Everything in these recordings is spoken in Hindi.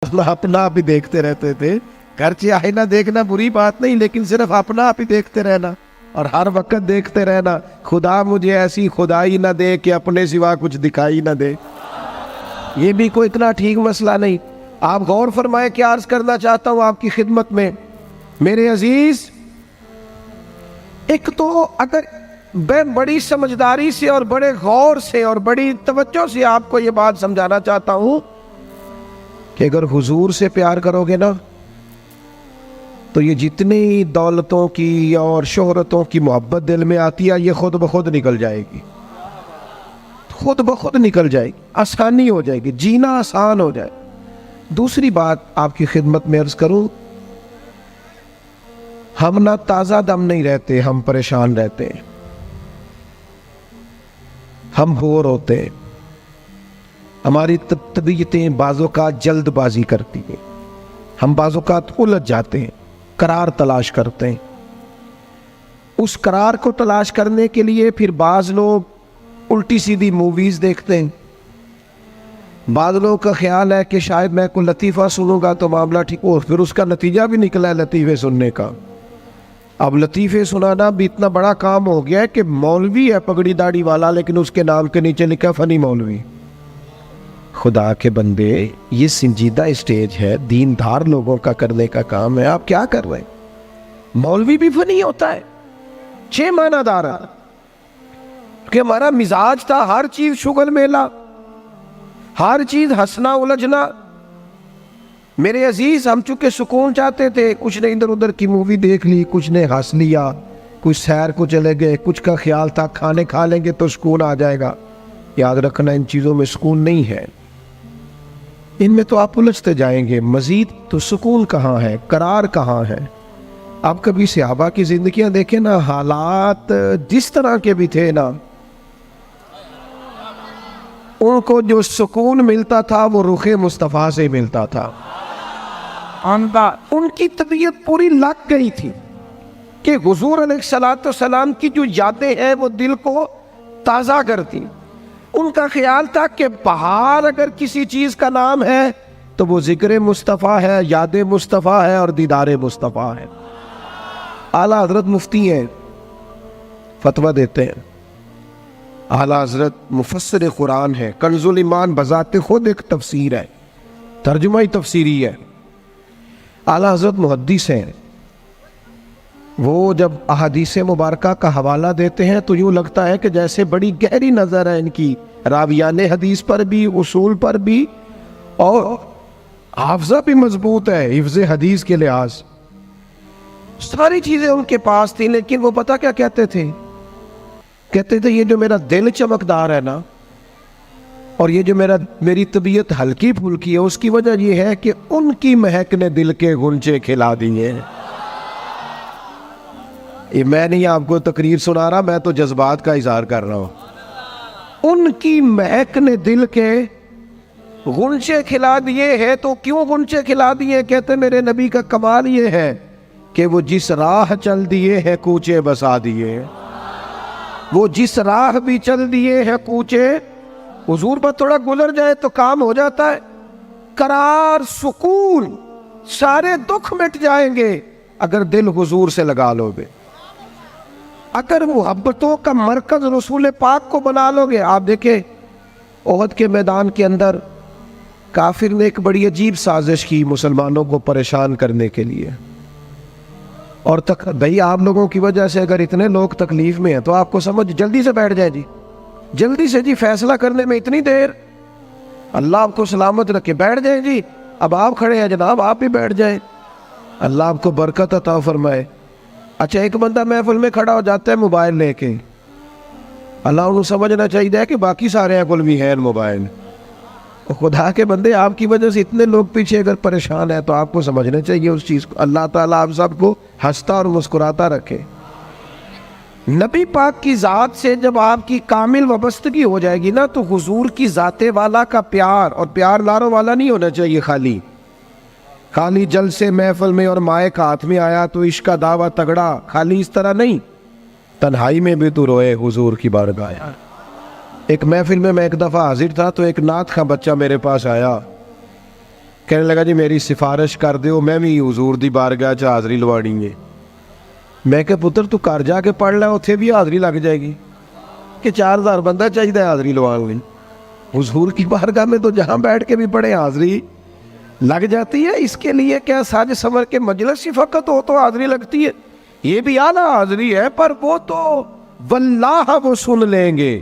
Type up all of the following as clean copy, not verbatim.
अपना आप ही देखते रहते थे। घर से आईना देखना बुरी बात नहीं, लेकिन सिर्फ अपना आप ही देखते रहना और हर वक्त देखते रहना, खुदा मुझे ऐसी खुदाई ना दे कि अपने सिवा कुछ दिखाई ना दे। ये भी कोई इतना ठीक मसला नहीं। आप गौर फरमाए, क्या अर्ज करना चाहता हूं आपकी खिदमत में मेरे अजीज। एक तो अगर मैं बड़ी समझदारी से और बड़े गौर से और बड़ी तवज्जो से आपको ये बात समझाना चाहता हूं कि अगर हुजूर से प्यार करोगे ना, तो ये जितनी दौलतों की और शोहरतों की मोहब्बत दिल में आती है, ये खुद ब खुद निकल जाएगी, खुद ब खुद निकल जाएगी, आसानी हो जाएगी, जीना आसान हो जाए। दूसरी बात आपकी खिदमत में अर्ज करूं, हम ना ताज़ा दम नहीं रहते, हम परेशान रहते हैं, हम बोर होते हैं, हमारी तबीयतें बाज़ोकात जल्दबाजी करती हैं, हम बाज़ोकात उलझ जाते हैं, करार तलाश करते हैं। उस करार को तलाश करने के लिए फिर बाज़ लोग उल्टी सीधी मूवीज़ देखते हैं। बाज़ लोगों का ख्याल है कि शायद मैं कोई लतीफ़ा सुनूंगा तो मामला ठीक हो, फिर उसका नतीजा भी निकला है लतीफ़े सुनने का। अब लतीफ़े सुनाना भी इतना बड़ा काम हो गया है कि मौलवी है पगड़ी दाढ़ी वाला, लेकिन उसके नाम के नीचे लिखा फ़नी मौलवी। खुदा के बंदे, ये संजीदा स्टेज है, दीनदार लोगों का करने का काम है, आप क्या कर रहे हैं? मौलवी भी फनी होता है, 6 मानादार है कि हमारा मिजाज था हर चीज शुगल मेला, हर चीज हंसना उलझना। मेरे अजीज, हम चूंकि सुकून चाहते थे, कुछ ने इधर उधर की मूवी देख ली, कुछ ने हंस लिया, कुछ सैर को चले गए, कुछ का ख्याल था खाने खा लेंगे तो सुकून आ जाएगा। याद रखना, इन चीजों में सुकून नहीं है, इनमें तो आप उलझते जाएंगे। मजीद तो सुकून कहाँ है, करार कहाँ है? आप कभी सहाबा की जिंदगियां देखें ना, हालात जिस तरह के भी थे ना, उनको जो सुकून मिलता था वो रुखे मुस्तफ़ा से मिलता था। उनकी तबीयत पूरी लग गई थी कि हुजूर अलैहिस्सलाम की जो यादें हैं वो दिल को ताज़ा करती। उनका ख्याल था कि बाहर अगर किसी चीज़ का नाम है तो वो जिक्र मुस्तफ़ा है, याद मुस्तफ़ा है और दीदार मुस्तफ़ा है। आला हजरत मुफ्ती हैं, फतवा देते हैं। आला हजरत मुफस्सिर कुरान है, कंजुल ईमान बजाते खुद एक तफसीर है, तर्जुमा ही तफसीरी है। आला हजरत मुहद्दिस हैं, वो जब अहादीस मुबारका का हवाला देते हैं तो यूँ लगता है कि जैसे बड़ी गहरी नज़र है इनकी, रावियाने हदीस पर भी, उसूल पर भी, और हाफजा भी मजबूत है हिफ्ज़े हदीस के लिहाज। सारी चीज़ें उनके पास थी, लेकिन वो पता क्या कहते थे? कहते थे ये जो मेरा दिल चमकदार है ना, और ये जो मेरी तबीयत हल्की फुल्की है, उसकी वजह ये है कि उनकी महक ने दिल के गुंचे खिला दिए। ये मैं नहीं आपको तकरीर सुना रहा, मैं तो जज्बात का इजहार कर रहा हूं। उनकी महक ने दिल के गुंचे खिला दिए हैं। तो क्यों गुंचे खिला दिए? कहते मेरे नबी का कमाल ये है कि वो जिस राह चल दिए हैं कूचे बसा दिए। वो जिस राह भी चल दिए हैं कूचे, हुजूर पर थोड़ा गुजर जाए तो काम हो जाता है। करार, सुकून, सारे दुख मिट जाएंगे अगर दिल हुजूर से लगा लोगे। अगर मोहब्बतों का मरकज रसूल पाक को बना लोगे। आप देखें ओहद के मैदान के अंदर काफिर ने एक बड़ी अजीब साजिश की मुसलमानों को परेशान करने के लिए। और तक भाई, आप लोगों की वजह से अगर इतने लोग तकलीफ में हैं तो आपको समझ जल्दी से बैठ जाए जी, जल्दी से जी, फैसला करने में इतनी देर, अल्लाह आपको सलामत रखे, बैठ जाए जी। अब आप खड़े हैं जनाब, आप भी बैठ जाए, अल्लाह आपको बरकत अता फरमाए। अच्छा, एक बंदा महफिल में खड़ा हो जाता है मोबाइल लेके, अल्लाह उन्हें समझना चाहिए कि बाकी सारे कुल भी है मोबाइल। खुदा के बंदे, आपकी वजह से इतने लोग पीछे अगर परेशान है तो आपको समझना चाहिए उस चीज़ को। अल्लाह ताला आप सबको हंसता और मुस्कुराता रखे। नबी पाक की ज़ात से जब आपकी कामिल वाबस्तगी हो जाएगी ना, तो हुजूर की ज़ाते वाला का प्यार, और प्यार लारों वाला नहीं होना चाहिए, खाली जल से महफिल में और माए का हाथ में आया तो इश्क का दावा तगड़ा, खाली इस तरह नहीं। तन्हाई में भी तू रोए हुजूर की बारगाह। एक महफिल में मैं एक दफ़ा हाजिर था तो एक नात का बच्चा मेरे पास आया कहने लगा जी मेरी सिफारिश कर दो, मैं भी हजूर दी बारगाह च हाज़री लवानी है। मैं क्या पुत्र तू घर जाके पढ़ लै, उत्थे भी हाज़री लग जाएगी कि 4000 बंदा चाहिए हाज़री लवाने लई। हुजूर की बारगाह में तो जहाँ बैठ के भी पढ़े हाज़री लग जाती है। इसके लिए क्या साज संवर के मजलिस ही फ़कत हो तो हाज़री लगती है? ये भी आला हाज़री है, पर वो तो वल्लाह वो सुन लेंगे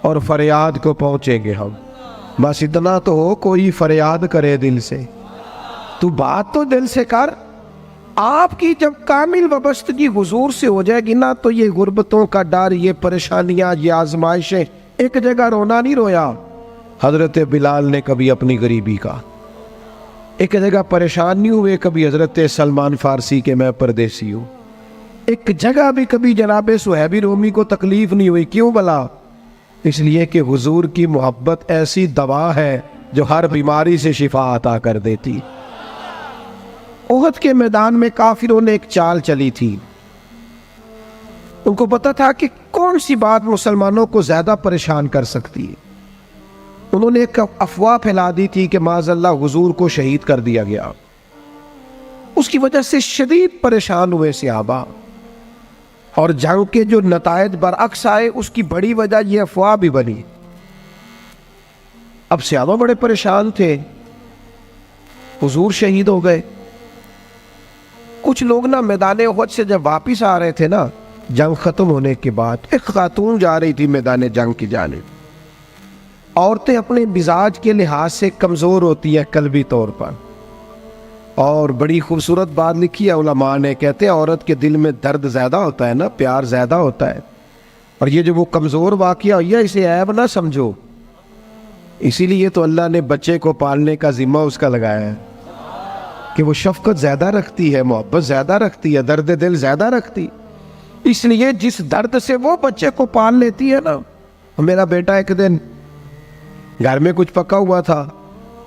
और फरियाद को पहुँचेंगे हम। बस इतना तो हो, कोई फरियाद करे दिल से, तू बात तो दिल से कर। आपकी जब कामिल वाबस्तगी हुजूर से हो जाएगी ना, तो ये गुर्बतों का डर, ये परेशानियां, ये आजमाइशें, एक जगह रोना नहीं रोया हजरत बिलाल ने कभी अपनी गरीबी का, एक जगह परेशान नहीं हुए कभी हजरत सलमान फारसी के मैं परदेसी हूँ, एक जगह भी कभी जनाब सुहैबी रोमी को तकलीफ नहीं हुई। क्यों भला? इसलिए कि हुजूर की मोहब्बत ऐसी दवा है जो हर बीमारी से शिफा अता कर देती। ओहद के मैदान में काफिरों ने एक चाल चली थी। उनको पता था कि कौन सी बात मुसलमानों को ज्यादा परेशान कर सकती है। उन्होंने एक अफवाह फैला दी थी कि माज़अल्लाह हुजूर को शहीद कर दिया गया। उसकी वजह से शदीद परेशान हुए सहाबा, और जंग के जो नतायज बरअक्स आए उसकी बड़ी वजह यह अफवाह भी बनी। अब सहाबा बड़े परेशान थे, हुजूर शहीद हो गए। कुछ लोग ना मैदान उहद से जब वापिस आ रहे थे ना, जंग खत्म होने के बाद, एक खातून जा रही थी मैदान जंग की जानिब। औरतें अपने मिजाज के लिहाज से कमज़ोर होती है कल्बी तौर पर, और बड़ी खूबसूरत बात लिखी है उलमा ने, कहते हैं औरत के दिल में दर्द ज़्यादा होता है ना, प्यार ज़्यादा होता है, और ये जो वो कमज़ोर वाक़या हुई है इसे ऐब ना समझो। इसीलिए तो अल्लाह ने बच्चे को पालने का ज़िम्मा उसका लगाया है कि वो शफ़क़त ज़्यादा रखती है, मोहब्बत ज़्यादा रखती है, दर्द दिल ज़्यादा रखती। इसलिए जिस दर्द से वो बच्चे को पाल लेती है ना। मेरा बेटा एक दिन घर में कुछ पका हुआ था,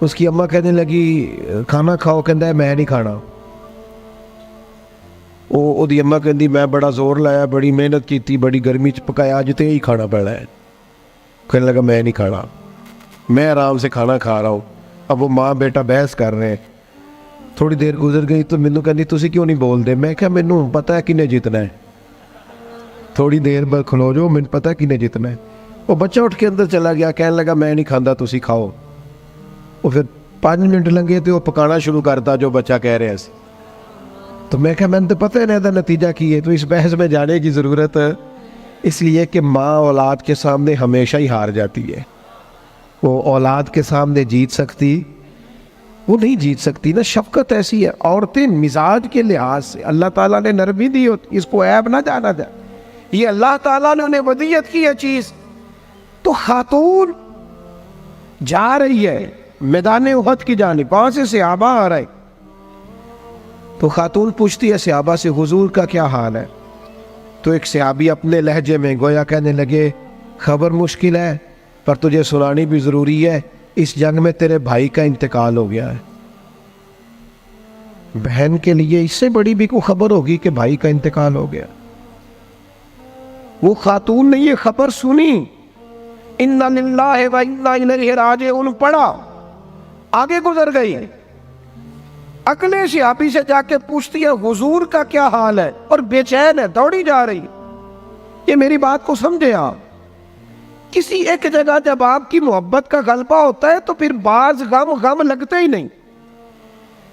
उसकी अम्मा कहने लगी खाना खाओ, कहता है मैं नहीं खाना। ओदी अम्मा कहती मैं बड़ा जोर लाया, बड़ी मेहनत की थी, बड़ी गर्मी च पकाया, अज तो यही खाना पड़ा है। कहने लगा मैं नहीं खाना, मैं आराम से खाना खा रहा हूँ। अब वो माँ बेटा बहस कर रहे हैं। थोड़ी देर गुजर गई तो मैनू कहती तुसी क्यों नहीं बोलते? मैं क्या मैनू पता है किन्ने जितना है, थोड़ी देर बाद खलो जाओ, मैनू पता है किन्ने जितना है। वो बच्चा उठ के अंदर चला गया, कहने लगा मैं नहीं खाता, तुसी खाओ। वो फिर 5 मिनट लगे तो वो पकाना शुरू करता जो बच्चा कह रहे थे। तो मैं क्या मैंने तो पता है ना नतीजा की है, तो इस बहस में जाने की ज़रूरत है। इसलिए कि माँ औलाद के सामने हमेशा ही हार जाती है। वो औलाद के सामने जीत सकती, वो नहीं जीत सकती ना। शफकत ऐसी है। औरतें मिजाज के लिहाज से अल्लाह ताला ने नरमी दी होती, इसको ऐब ना जाना जाए, ये अल्लाह ताला ने उन्हें वदियत की है चीज़। तो खातून जा रही है मैदान उहद की जानिब, वहां से सहाबा आ रहे। तो खातून पूछती है सहाबा से हुजूर का क्या हाल है? तो एक सहाबी अपने लहजे में गोया कहने लगे खबर मुश्किल है, पर तुझे सुनानी भी ज़रूरी है। इस जंग में तेरे भाई का इंतकाल हो गया है। बहन के लिए इससे बड़ी भी कोई खबर होगी कि भाई का इंतकाल हो गया? वो खातून ने ये खबर सुनी, इन्ना लिल्लाहि व इन्ना इलैहि राजिऊन पढ़ा, आगे गुजर गई। अगले सहाबी से जाके पूछती है हुजूर का क्या हाल है, और बेचैन है, दौड़ी जा रही। ये मेरी बात को समझे आप। किसी एक जगह जब आपकी मोहब्बत का गलबा होता है तो फिर बाज गम लगते ही नहीं।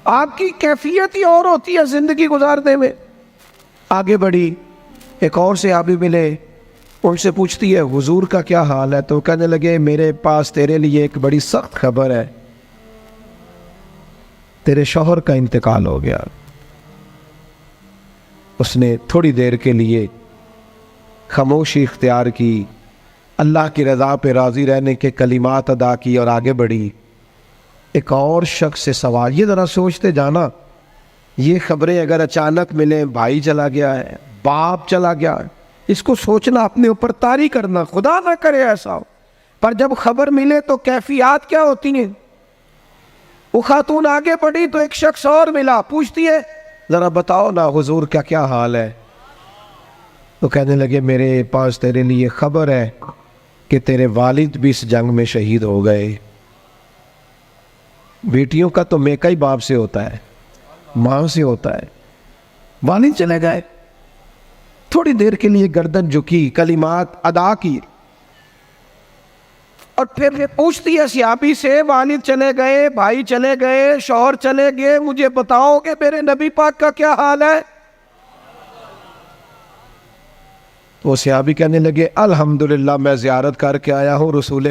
आपकी कैफियत ही और होती है जिंदगी गुजारने में। आगे बढ़ी, एक और सहाबी मिले, उनसे पूछती है हुजूर का क्या हाल है? तो कहने लगे मेरे पास तेरे लिए एक बड़ी सख्त खबर है, तेरे शौहर का इंतकाल हो गया। उसने थोड़ी देर के लिए खामोशी इख्तियार की, अल्लाह की रज़ा पे राज़ी रहने के कलिमात अदा की और आगे बढ़ी। एक और शख्स से सवाल, ये ज़रा सोचते जाना, ये खबरें अगर अचानक मिले, भाई चला गया है, बाप चला गया है, इसको सोचना, अपने ऊपर तारी करना, खुदा ना करे ऐसा हो। पर जब खबर मिले तो कैफियत क्या होती है। वो खातून आगे बढ़ी तो एक शख्स और मिला, पूछती है ज़रा बताओ ना हुजूर का क्या हाल है? तो कहने लगे मेरे पास तेरे लिए खबर है कि तेरे वालिद भी इस जंग में शहीद हो गए। बेटियों का तो मेका ही बाप से होता है, माँ से होता है। वालिद चले गए, थोड़ी देर के लिए गर्दन झुकी, कलिमात अदा की, और फिर पूछती है सियाबी से, वालिद चले गए, भाई चले गए, शौहर चले गए, मुझे बताओ कि मेरे नबी पाक का क्या हाल है। तो सियाबी कहने लगे, अल्हम्दुलिल्लाह मैं ज़ियारत करके आया हूँ, रसूल